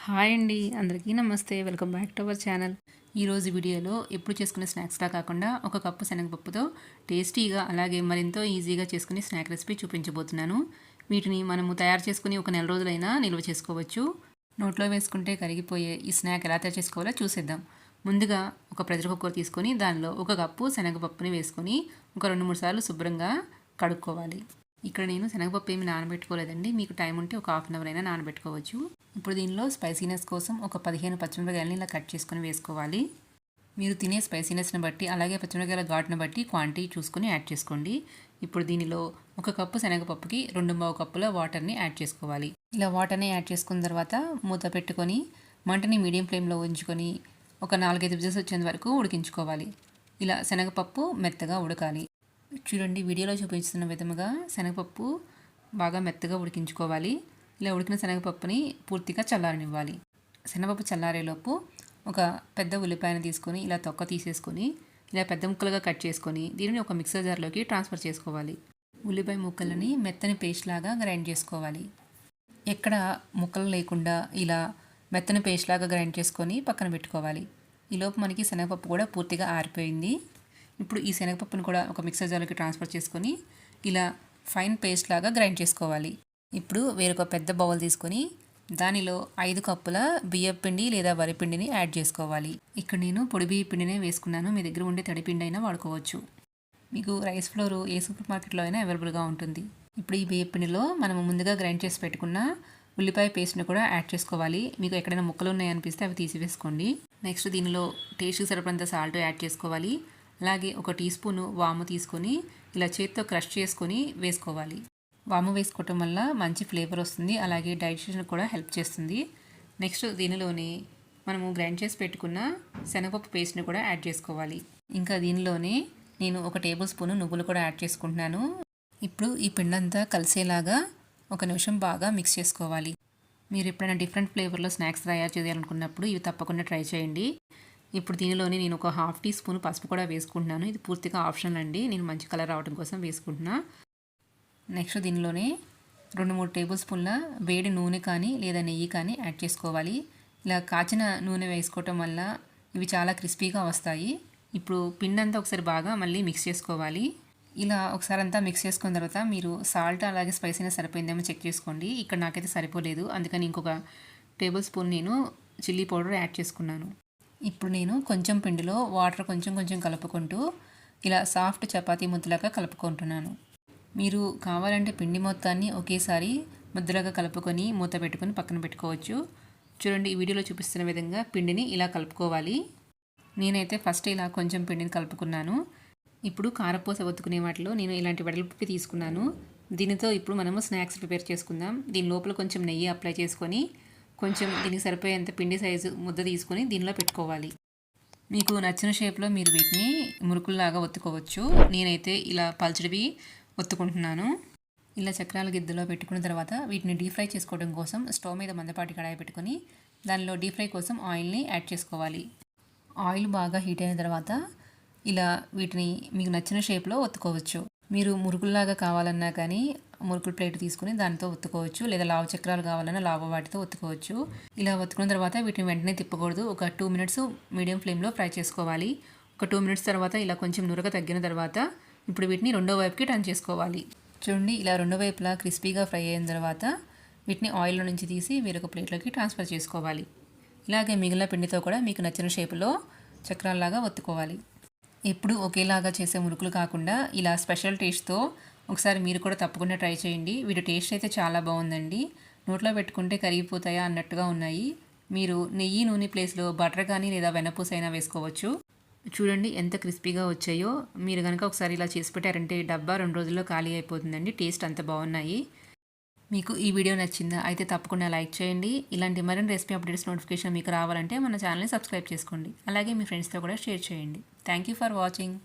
Hi అండి, అందరికీ నమస్తే. Welcome back to our channel. ఈరోజు వీడియోలో ఎప్పుడు చేసుకునే స్నాక్స్లా కాకుండా ఒక కప్పు శనగపప్పుతో టేస్టీగా అలాగే మరింతో ఈజీగా చేసుకునే స్నాక్ రెసిపీ చూపించబోతున్నాను. వీటిని మనము తయారు చేసుకుని ఒక నెల రోజులైనా నిల్వ చేసుకోవచ్చు. నోట్లో వేసుకుంటే కరిగిపోయే ఈ స్నాక్ ఎలా తయారు చేసుకోవాలో చూసేద్దాం. ముందుగా ఒక ప్రెషర్ కుక్కర్ తీసుకొని దానిలో ఒక కప్పు శనగపప్పుని వేసుకొని ఒక 2-3 సార్లు శుభ్రంగా కడుక్కోవాలి. ఇక్కడ నేను శనగపప్పు ఏమి నానబెట్టుకోలేదండి. మీకు టైం ఉంటే ఒక హాఫ్ అన్ అవర్ అయినా నానబెట్టుకోవచ్చు. ఇప్పుడు దీనిలో స్పైసీనెస్ కోసం ఒక 15 పచ్చిమిరపకాయలని ఇలా కట్ చేసుకొని వేసుకోవాలి. మీరు తినే స్పైసీనెస్ని బట్టి అలాగే పచ్చిమిరపకాయల ఘాటును బట్టి క్వాంటిటీ చూసుకొని యాడ్ చేసుకోండి. ఇప్పుడు దీనిలో ఒక కప్పు శనగపప్పుకి 2.5 కప్పుల వాటర్ని యాడ్ చేసుకోవాలి. ఇలా వాటర్ని యాడ్ చేసుకున్న తర్వాత మూత పెట్టుకొని మంటని మీడియం ఫ్లేమ్లో ఉంచుకొని ఒక 4-5 విజిల్స్ వచ్చేంత వరకు ఉడికించుకోవాలి. ఇలా శనగపప్పు మెత్తగా ఉడకాలి. చూడండి, వీడియోలో చూపిస్తున్న విధముగా శనగపప్పు బాగా మెత్తగా ఉడికించుకోవాలి. ఇలా ఉడికిన శనగపప్పుని పూర్తిగా చల్లారనివ్వాలి. శనగపప్పు చల్లారేలోపు ఒక పెద్ద ఉల్లిపాయను తీసుకొని ఇలా తొక్క తీసేసుకొని ఇలా పెద్ద ముక్కలుగా కట్ చేసుకొని దీనిని ఒక మిక్సర్ జార్లోకి ట్రాన్స్ఫర్ చేసుకోవాలి. ఉల్లిపాయ ముక్కలని మెత్తని పేస్ట్ లాగా గ్రైండ్ చేసుకోవాలి. ఎక్కడ ముక్కలు లేకుండా ఇలా మెత్తని పేస్ట్ లాగా గ్రైండ్ చేసుకొని పక్కన పెట్టుకోవాలి. ఈలోపు మనకి శనగపప్పు కూడా పూర్తిగా ఆరిపోయింది. ఇప్పుడు ఈ శనగపప్పును కూడా ఒక మిక్సర్ జార్లోకి ట్రాన్స్ఫర్ చేసుకొని ఇలా ఫైన్ పేస్ట్ లాగా గ్రైండ్ చేసుకోవాలి. ఇప్పుడు వేరొక పెద్ద బౌల్ తీసుకొని దానిలో 5 కప్పుల బియ్యం పిండి లేదా వరిపిండిని యాడ్ చేసుకోవాలి. ఇక్కడ నేను పొడి బియ్య పిండినే వేసుకున్నాను. మీ దగ్గర ఉండే తడి పిండి అయినా వాడుకోవచ్చు. మీకు రైస్ ఫ్లోర్ ఏ సూపర్ మార్కెట్లో అయినా అవైలబుల్గా ఉంటుంది. ఇప్పుడు ఈ బియ్య పిండిలో మనం ముందుగా గ్రైండ్ చేసి పెట్టుకున్న ఉల్లిపాయ పేస్ట్ని కూడా యాడ్ చేసుకోవాలి. మీకు ఎక్కడైనా ముక్కలు ఉన్నాయనిపిస్తే అవి తీసివేసుకోండి. నెక్స్ట్ దీనిలో టేస్ట్కి సరిపడంత సాల్ట్ యాడ్ చేసుకోవాలి. అలాగే ఒక టీ స్పూను వాము తీసుకొని ఇలా చేతితో క్రష్ చేసుకొని వేసుకోవాలి. వాము వేసుకోవటం వల్ల మంచి ఫ్లేవర్ వస్తుంది, అలాగే డైజెషన్ కూడా హెల్ప్ చేస్తుంది. నెక్స్ట్ దీనిలోనే మనము గ్రైండ్ చేసి పెట్టుకున్న శనగపప్పు పేస్ట్ని కూడా యాడ్ చేసుకోవాలి. ఇంకా దీనిలోనే నేను ఒక టేబుల్ స్పూను నువ్వులు కూడా యాడ్ చేసుకుంటున్నాను. ఇప్పుడు ఈ పిండంతా కలిసేలాగా 1 నిమిషం బాగా మిక్స్ చేసుకోవాలి. మీరు ఎప్పుడైనా డిఫరెంట్ ఫ్లేవర్లో స్నాక్స్ తయారు చేయాలనుకున్నప్పుడు ఇవి తప్పకుండా ట్రై చేయండి. ఇప్పుడు దీనిలోనే నేను ఒక 1/2 టీ స్పూన్ పసుపు కూడా వేసుకుంటున్నాను. ఇది పూర్తిగా ఆప్షనల్ అండి, నేను మంచి కలర్ రావడం కోసం వేసుకుంటున్నా. నెక్స్ట్ దీనిలోనే 2-3 టేబుల్ స్పూన్ల వేడి నూనె కానీ లేదా నెయ్యి కానీ యాడ్ చేసుకోవాలి. ఇలా కాచిన నూనె వేసుకోవటం వల్ల ఇవి చాలా క్రిస్పీగా వస్తాయి. ఇప్పుడు పిండి అంతా ఒకసారి బాగా మళ్ళీ మిక్స్ చేసుకోవాలి. ఇలా ఒకసారి అంతా మిక్స్ చేసుకున్న తర్వాత మీరు సాల్ట్ అలాగే స్పైసీనెస్ సరిపోయిందేమో చెక్ చేసుకోండి. ఇక్కడ నాకైతే సరిపోలేదు, అందుకని ఇంకొక టేబుల్ స్పూన్ నేను చిల్లీ పౌడర్ యాడ్ చేసుకున్నాను. ఇప్పుడు నేను కొంచెం పిండిలో వాటర్ కొంచెం కలుపుకుంటూ ఇలా సాఫ్ట్ చపాతీ ముద్దలాగా కలుపుకుంటున్నాను. మీరు కావాలంటే పిండి మొత్తాన్ని ఒకేసారి ముద్దలాగా కలుపుకొని మూత పెట్టుకొని పక్కన పెట్టుకోవచ్చు. చూడండి, ఈ వీడియోలో చూపిస్తున్న విధంగా పిండిని ఇలా కలుపుకోవాలి. నేనైతే ఫస్ట్ ఇలా కొంచెం పిండిని కలుపుకున్నాను. ఇప్పుడు కారపూస ఒత్తుకునే వాటిలో నేను ఇలాంటి వెడల్పుకి తీసుకున్నాను. దీనితో ఇప్పుడు మనము స్నాక్స్ ప్రిపేర్ చేసుకుందాం. దీని లోపల కొంచెం నెయ్యి అప్లై చేసుకొని కొంచెం దీనికి సరిపోయేంత పిండి సైజు ముద్ద తీసుకొని దీనిలో పెట్టుకోవాలి. మీకు నచ్చిన షేప్లో మీరు వీటిని మురుకుల్లాగా ఒత్తుకోవచ్చు. నేనైతే ఇలా పల్చడివి ఒత్తుకుంటున్నాను. ఇలా చక్రాల గిద్దలో పెట్టుకున్న తర్వాత వీటిని డీప్ ఫ్రై చేసుకోవడం కోసం స్టవ్ మీద మందపాటి కడాయి పెట్టుకొని దానిలో డీప్ ఫ్రై కోసం ఆయిల్ని యాడ్ చేసుకోవాలి. ఆయిల్ బాగా హీట్ అయిన తర్వాత ఇలా వీటిని మీకు నచ్చిన షేప్లో ఒత్తుకోవచ్చు. మీరు మురుకుల్లాగా కావాలన్నా కానీ మురుకుల ప్లేట్ తీసుకుని దానితో ఒత్తుకోవచ్చు, లేదా లావు చక్రాలు కావాలన్నా లావు వాటితో ఒత్తుకోవచ్చు. ఇలా ఒత్తుకున్న తర్వాత వీటిని వెంటనే తిప్పకూడదు. ఒక 2 మినిట్స్ మీడియం ఫ్లేమ్లో ఫ్రై చేసుకోవాలి. ఒక 2 మినిట్స్ తర్వాత ఇలా కొంచెం నురగ తగ్గిన తర్వాత ఇప్పుడు వీటిని రెండో వైపుకి టర్న్ చేసుకోవాలి. చూడండి, ఇలా రెండో వైపులా క్రిస్పీగా ఫ్రై అయిన తర్వాత వీటిని ఆయిల్లో నుంచి తీసి వేరొక ప్లేట్లోకి ట్రాన్స్ఫర్ చేసుకోవాలి. ఇలాగే మిగిలిన పిండితో కూడా మీకు నచ్చిన షేపులో చక్రాల్లాగా ఒత్తుకోవాలి. ఎప్పుడు ఒకేలాగా చేసే మురుకులు కాకుండా ఇలా స్పెషల్ టేస్ట్తో ఒకసారి మీరు కూడా తప్పకుండా ట్రై చేయండి. వీటి టేస్ట్ అయితే చాలా బాగుందండి. నోట్లో పెట్టుకుంటే కరిగిపోతాయా అన్నట్టుగా ఉన్నాయి. మీరు నెయ్యి నూనె ప్లేస్లో బటర్ కానీ లేదా వెన్నపూస అయినా వేసుకోవచ్చు. చూడండి ఎంత క్రిస్పీగా వచ్చాయో. మీరు కనుక ఒకసారి ఇలా చేసి పెట్టారంటే డబ్బా 2 రోజుల్లో ఖాళీ అయిపోతుందండి. టేస్ట్ అంత బాగున్నాయి. మీకు ఈ వీడియో నచ్చిందా? అయితే తప్పకుండా లైక్ చేయండి. ఇలాంటి మరిన్ని రెసిపీ అప్డేట్స్ నోటిఫికేషన్ మీకు రావాలంటే మన ఛానల్ని సబ్స్క్రైబ్ చేసుకోండి. అలాగే మీ ఫ్రెండ్స్తో కూడా షేర్ చేయండి. Thank you for watching.